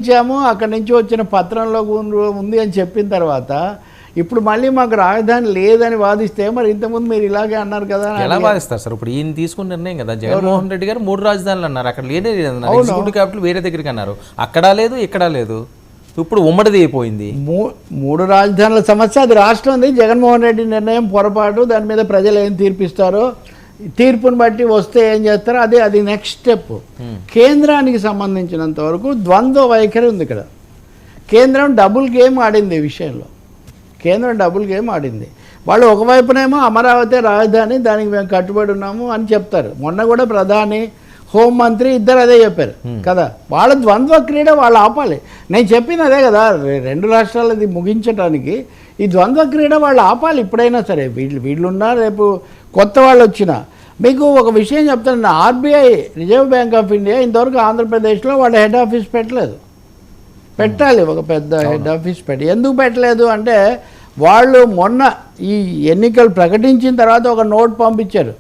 ఇచ్చాము, అక్కడి నుంచి వచ్చిన పత్రంలో ఉంది అని చెప్పిన తర్వాత ఇప్పుడు మళ్ళీ మాకు రాజధాని లేదని వాదిస్తే మరి ఇంతకుముందు మీరు ఇలాగే అన్నారు కదా. ఎలా వాదిస్తారు సార్? ఇప్పుడు ఈయన తీసుకున్న నిర్ణయం కదా, జగన్మోహన్ రెడ్డి గారు 3 రాజధానులు అన్నారు, అక్కడ లేనే లేదు, ఎగ్జిక్యూటివ్ క్యాపిటల్ వేరే దగ్గరికి అన్నారు, అక్కడ లేదు ఇక్కడ లేదు, ఇప్పుడు ఉమ్మడిది అయిపోయింది. 3 రాజధానుల సమస్య అది రాష్ట్రం. జగన్మోహన్ రెడ్డి నిర్ణయం పొరపాటు, దాని మీద ప్రజలు ఏం తీర్పిస్తారో, తీర్పుని బట్టి వస్తే ఏం చేస్తారో అది నెక్స్ట్ స్టెప్. కేంద్రానికి సంబంధించినంత వరకు ద్వంద్వ వైఖరి ఉంది ఇక్కడ. కేంద్రం డబుల్ గేమ్ ఆడింది ఈ విషయంలో. కేంద్రం డబుల్ గేమ్ ఆడింది. వాళ్ళు ఒకవైపునేమో అమరావతి రాజధాని, దానికి మేము కట్టుబడి ఉన్నాము అని చెప్తారు. మొన్న కూడా ప్రధాని, హోంమంత్రి ఇద్దరు అదే చెప్పారు కదా. వాళ్ళ ద్వంద్వ క్రీడ వాళ్ళు ఆపాలి. నేను చెప్పింది అదే కదా, 2 రాష్ట్రాలది ముగించడానికి ఈ ద్వంద్వ క్రీడ వాళ్ళు ఆపాలి ఇప్పుడైనా సరే. వీళ్ళున్నా రేపు కొత్త వాళ్ళు వచ్చినా. మీకు ఒక విషయం చెప్తాను, RBI reserve bank of India ఇంతవరకు ఆంధ్రప్రదేశ్లో వాళ్ళ హెడ్ ఆఫీస్ పెట్టలేదు. పెట్టాలి, ఒక పెద్ద హెడ్ ఆఫీస్ పెట్టి. ఎందుకు పెట్టలేదు అంటే వాళ్ళు మొన్న ఈ ఎన్నికలు ప్రకటించిన తర్వాత ఒక నోట్ పంపించారు,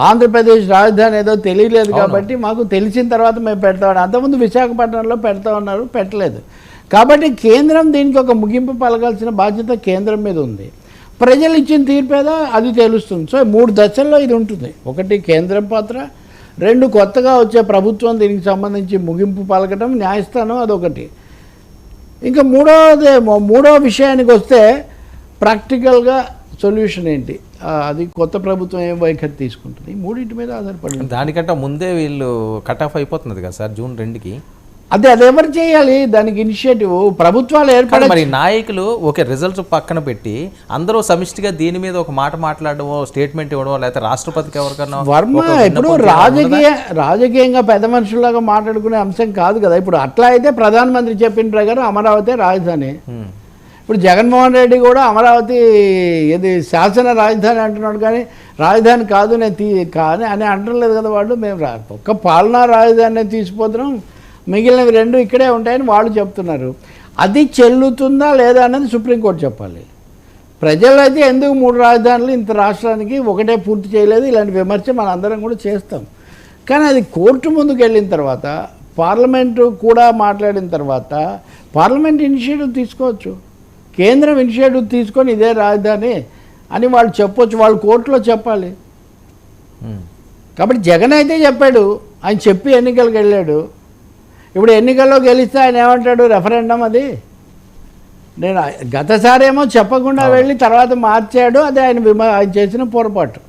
ఆంధ్రప్రదేశ్ రాజధాని ఏదో తెలియలేదు కాబట్టి మాకు తెలిసిన తర్వాత మేము పెడతామని. అంతకుముందు విశాఖపట్నంలో పెడతా ఉన్నారు, పెట్టలేదు. కాబట్టి కేంద్రం దీనికి ఒక ముగింపు పలకాల్సిన బాధ్యత కేంద్రం మీద ఉంది. ప్రజలు ఇచ్చిన తీర్పేదా అది తెలుస్తుంది. సో 3 దశల్లో ఇది ఉంటుంది. 1 కేంద్రం పాత్ర, 2 కొత్తగా వచ్చే ప్రభుత్వం దీనికి సంబంధించి ముగింపు పలకటం, న్యాయస్థానం, అదొకటి. ఇంకా మూడో విషయానికి వస్తే ప్రాక్టికల్గా సొల్యూషన్ ఏంటి, అది కొత్త ప్రభుత్వం ఏం వైఖరి తీసుకుంటుంది, 3 మీద ఆధారపడి. దానికంటే ముందే వీళ్ళు కట్ ఆఫ్ అయిపోతున్నది కదా సార్, జూన్ 2కి. అది ఎవరు చేయాలి దానికి ఇనిషియేటివ్? ప్రభుత్వాలు ఏర్పడాలి. మరి నాయకులు ఓకే రిజల్ట్స్ పక్కన పెట్టి అందరూ సమిష్టిగా దీని మీద ఒక మాట మాట్లాడడమో, స్టేట్మెంట్ ఇవ్వడమో, లేకపోతే రాష్ట్రపతికి ఎవరికన్నా. వర్మ ఇప్పుడు రాజకీయంగా పెద్ద మనుషుల్లాగా మాట్లాడుకునే అంశం కాదు కదా. ఇప్పుడు అట్లా అయితే ప్రధానమంత్రి చెప్పిన ప్రకారం అమరావతి రాజధాని. ఇప్పుడు జగన్మోహన్ రెడ్డి కూడా అమరావతి ఇది శాసన రాజధాని అంటున్నాడు, కానీ రాజధాని కాదు కానీ అని అంటలేదు కదా వాళ్ళు. మేము ఒక్క పాలనా రాజధాని తీసుకుపోతున్నాం, మిగిలినవి 2 ఇక్కడే ఉంటాయని వాళ్ళు చెప్తున్నారు. అది చెల్లుతుందా లేదా అన్నది సుప్రీంకోర్టు చెప్పాలి. ప్రజలు అయితే ఎందుకు 3 రాజధానులు ఇంత రాష్ట్రానికి ఒకటే పూర్తి చేయలేదు, ఇలాంటి విమర్శ మన అందరం కూడా చేస్తాం. కానీ అది కోర్టు ముందుకు వెళ్ళిన తర్వాత, పార్లమెంటు కూడా మాట్లాడిన తర్వాత పార్లమెంట్ ఇనిషియేటివ్ తీసుకోవచ్చు. కేంద్రం ఇనిషియేటివ్ తీసుకొని ఇదే రాజధాని అని వాళ్ళు చెప్పొచ్చు, వాళ్ళు కోర్టులో చెప్పాలి. కాబట్టి జగన్ అయితే చెప్పాడు, ఆయన చెప్పి ఎన్నికలకు వెళ్ళాడు. ఇప్పుడు ఎన్నికల్లో గెలిస్తే ఆయన ఏమంటాడు, రెఫరెండం అది. నేను గతసారి ఏమో చెప్పకుండా వెళ్ళి తర్వాత మార్చాడు, అది ఆయన చేసిన పొరపాటు.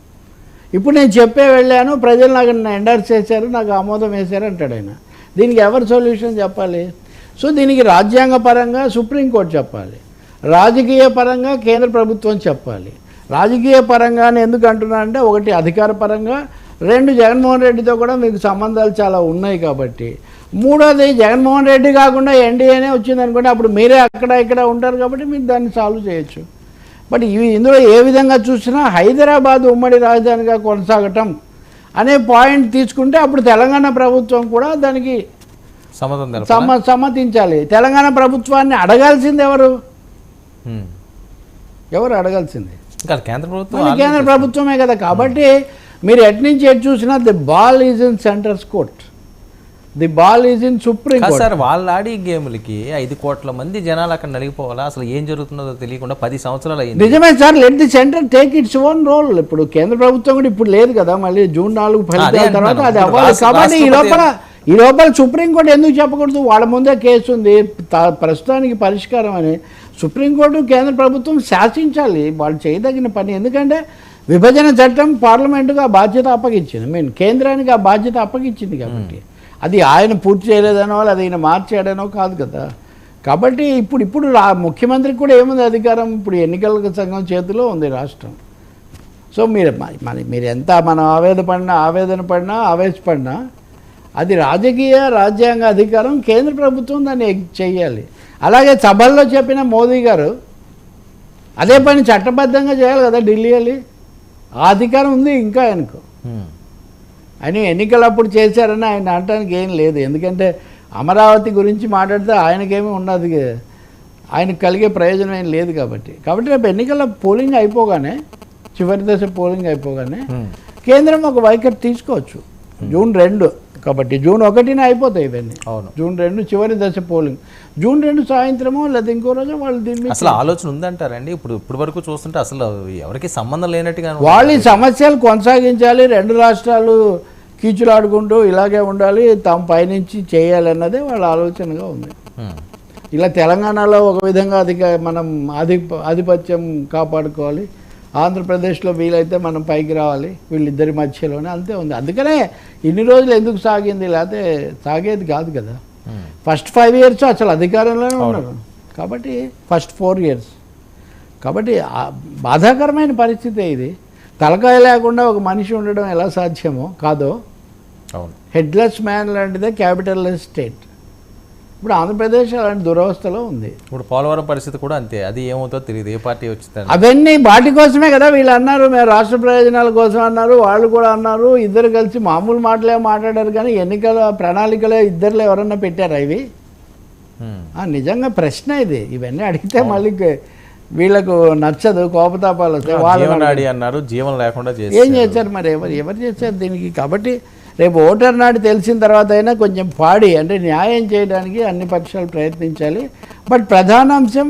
ఇప్పుడు నేను చెప్పే వెళ్ళాను, ప్రజలు నాకు ఎండర్స్ చేశారు, నాకు ఆమోదం వేశారు అంటాడు ఆయన. దీనికి ఎవరు సొల్యూషన్ చెప్పాలి? సో దీనికి రాజ్యాంగ పరంగా సుప్రీంకోర్టు చెప్పాలి, రాజకీయ పరంగా కేంద్ర ప్రభుత్వం చెప్పాలి. రాజకీయ పరంగానే ఎందుకు అంటున్నా అంటే, 1 అధికార పరంగా, 2 జగన్మోహన్ రెడ్డితో కూడా మీకు సంబంధాలు చాలా ఉన్నాయి కాబట్టి, 3వది జగన్మోహన్ రెడ్డి కాకుండా ఎన్డీఏనే వచ్చింది అనుకోండి, అప్పుడు మీరే అక్కడ ఇక్కడ ఉంటారు కాబట్టి మీరు దాన్ని సాల్వ్ చేయొచ్చు. బట్ ఇందులో ఏ విధంగా చూసినా హైదరాబాద్ ఉమ్మడి రాజధానిగా కొనసాగటం అనే పాయింట్ తీసుకుంటే అప్పుడు తెలంగాణ ప్రభుత్వం కూడా దానికి సమ్మతించాలి. తెలంగాణ ప్రభుత్వాన్ని అడగాల్సింది ఎవరు అడగాల్సింది? కేంద్ర ప్రభుత్వమే కదా. కాబట్టి మీరు ఎట్నుంచి ఎటు చూసినా the ball is in central court, the ball is in supreme court. Sir వాళ్ళు ఆడి గేములకి 5 కోట్ల మంది జనాలు అక్కడ నలిగిపోవాలా? అసలు ఏం జరుగుతుందో తెలియకుండా 10 సంవత్సరాలు అయింది. నిజమే sir, let the centre take its own role. ఇప్పుడు కేంద్ర ప్రభుత్వం కూడా ఇప్పుడు లేదు కదా, మళ్ళీ జూన్ 4 ఫలితాల తర్వాత అది అవ్వాలి. కాబట్టి ఈ లోపల సుప్రీంకోర్టు ఎందుకు చెప్పకూడదు? వాళ్ళ ముందే కేసు ఉంది, ప్రస్తుతానికి పరిష్కారం అని. సుప్రీంకోర్టు కేంద్ర ప్రభుత్వం శాసించాలి, వాళ్ళు చేయదగిన పని. ఎందుకంటే విభజన చట్టం పార్లమెంటుకు ఆ బాధ్యత అప్పగించింది, కేంద్రానికి ఆ బాధ్యత అప్పగించింది. కాబట్టి అది ఆయన పూర్తి చేయలేదనో, అది ఆయన మార్చాడనో కాదు కదా. కాబట్టి ఇప్పుడు ముఖ్యమంత్రికి కూడా ఏముంది అధికారం? ఇప్పుడు ఎన్నికల సంఘం చేతిలో ఉంది రాష్ట్రం. సో మీరు ఎంత మనం ఆవేదన పడినా ఆవేశపడినా అది రాజ్యాంగ అధికారం, కేంద్ర ప్రభుత్వం దాన్ని చెయ్యాలి. అలాగే సభల్లో చెప్పిన మోదీ గారు అదే పని చట్టబద్ధంగా చేయాలి కదా ఢిల్లీ వెళ్ళి. ఆ అధికారం ఉంది ఇంకా ఆయనకు. ఆయన ఎన్నికలప్పుడు చేశారని ఆయన అనడానికి ఏం లేదు. ఎందుకంటే అమరావతి గురించి మాట్లాడితే ఆయనకేమీ ఉన్నది, ఆయనకు కలిగే ప్రయోజనం ఏం లేదు. కాబట్టి రేపు ఎన్నికల పోలింగ్ అయిపోగానే, చివరి దశ పోలింగ్ అయిపోగానే కేంద్రం ఒక వైఖరి తీసుకోవచ్చు. జూన్ 2 కాబట్టి జూన్ 1న అయిపోతాయి ఇవన్నీ. అవును. జూన్ 2 చివరి దశ పోలింగ్. జూన్ 2 సాయంత్రమో లేదా ఇంకో రోజు వాళ్ళు దీని మీద అసలు ఆలోచన ఉందంటారండి? ఇప్పుడు వరకు చూస్తుంటే అసలు ఎవరికి సంబంధం లేనట్టుగా వాళ్ళు ఈ సమస్యలు కొనసాగించాలి, 2 రాష్ట్రాలు కీచులాడుకుంటూ ఇలాగే ఉండాలి, తమ పైనుంచి చేయాలన్నదే వాళ్ళ ఆలోచనగా ఉంది. ఇలా తెలంగాణలో ఒక విధంగా మనం ఆధిపత్యం కాపాడుకోవాలి, ఆంధ్రప్రదేశ్లో వీలైతే మనం పైకి రావాలి వీళ్ళిద్దరి మధ్యలోనే, అంతే ఉంది. అందుకనే ఇన్ని రోజులు ఎందుకు సాగింది, లేకపోతే సాగేది కాదు కదా. ఫస్ట్ 5 years అసలు అధికారంలోనే ఉన్నారు కాబట్టి, ఫస్ట్ 4 years కాబట్టి బాధాకరమైన పరిస్థితి ఇది. తలకాయ లేకుండా ఒక మనిషి ఉండడం ఎలా సాధ్యమో కాదో, హెడ్లెస్ మ్యాన్ లాంటిదే క్యాపిటల్లెస్ స్టేట్. ఇప్పుడు ఆంధ్రప్రదేశ్ అలాంటి దురవస్థలో ఉంది. ఇప్పుడు పోలవరం పరిస్థితి కూడా అంతే, అది ఏమవుతుందో తెలియదు, ఏ పార్టీ వచ్చింది. అవన్నీ వాటి కోసమే కదా వీళ్ళు అన్నారు, మేము రాష్ట్ర ప్రయోజనాల కోసం అన్నారు, వాళ్ళు కూడా అన్నారు. ఇద్దరు కలిసి మామూలు మాటలే మాట్లాడారు కానీ ఎన్నికల ప్రణాళికలో ఇద్దరులో ఎవరన్నా పెట్టారా ఇవి? నిజంగా ప్రశ్న ఇది. ఇవన్నీ అడిగితే మళ్ళీ వీళ్ళకు నచ్చదు, కోపతాపాలు వస్తాయి. వాళ్ళు అన్నారు జీవం లేకుండా ఏం చేశారు మరి, ఎవరు చేశారు దీనికి? కాబట్టి రేపు ఓటర్ నాడు తెలిసిన తర్వాత అయినా కొంచెం అంటే న్యాయం చేయడానికి అన్ని పక్షాలు ప్రయత్నించాలి. బట్ ప్రధాన అంశం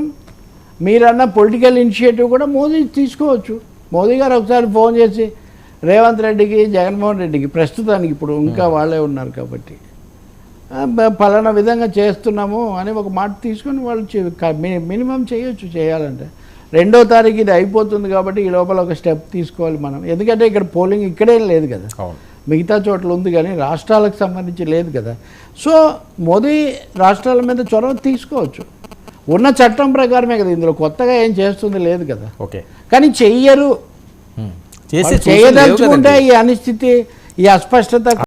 మీరన్న పొలిటికల్ ఇనిషియేటివ్ కూడా మోదీ తీసుకోవచ్చు. మోదీ గారు ఒకసారి ఫోన్ చేసి రేవంత్ రెడ్డికి, జగన్మోహన్ రెడ్డికి, ప్రస్తుతానికి ఇప్పుడు ఇంకా వాళ్ళే ఉన్నారు కాబట్టి, పలానా విధంగా చేస్తున్నాము అని ఒక మాట తీసుకొని వాళ్ళు మినిమం చేయొచ్చు. చేయాలంటే 2వ తారీఖు ఇది అయిపోతుంది కాబట్టి ఈ లోపల ఒక స్టెప్ తీసుకోవాలి మనం. ఎందుకంటే ఇక్కడ పోలింగ్ ఇక్కడే లేదు కదా, మిగతా చోట్ల ఉంది కానీ రాష్ట్రాలకు సంబంధించి లేదు కదా. సో మోదీ రాష్ట్రాల మీద చొరవ తీసుకోవచ్చు. ఉన్న చట్టం ప్రకారమే కదా, ఇందులో కొత్తగా ఏం చేస్తుంది లేదు కదా. కానీ చెయ్యరు, చేయదలుచుకుంటే ఈ అనిశ్చితి, ఈ అస్పష్టత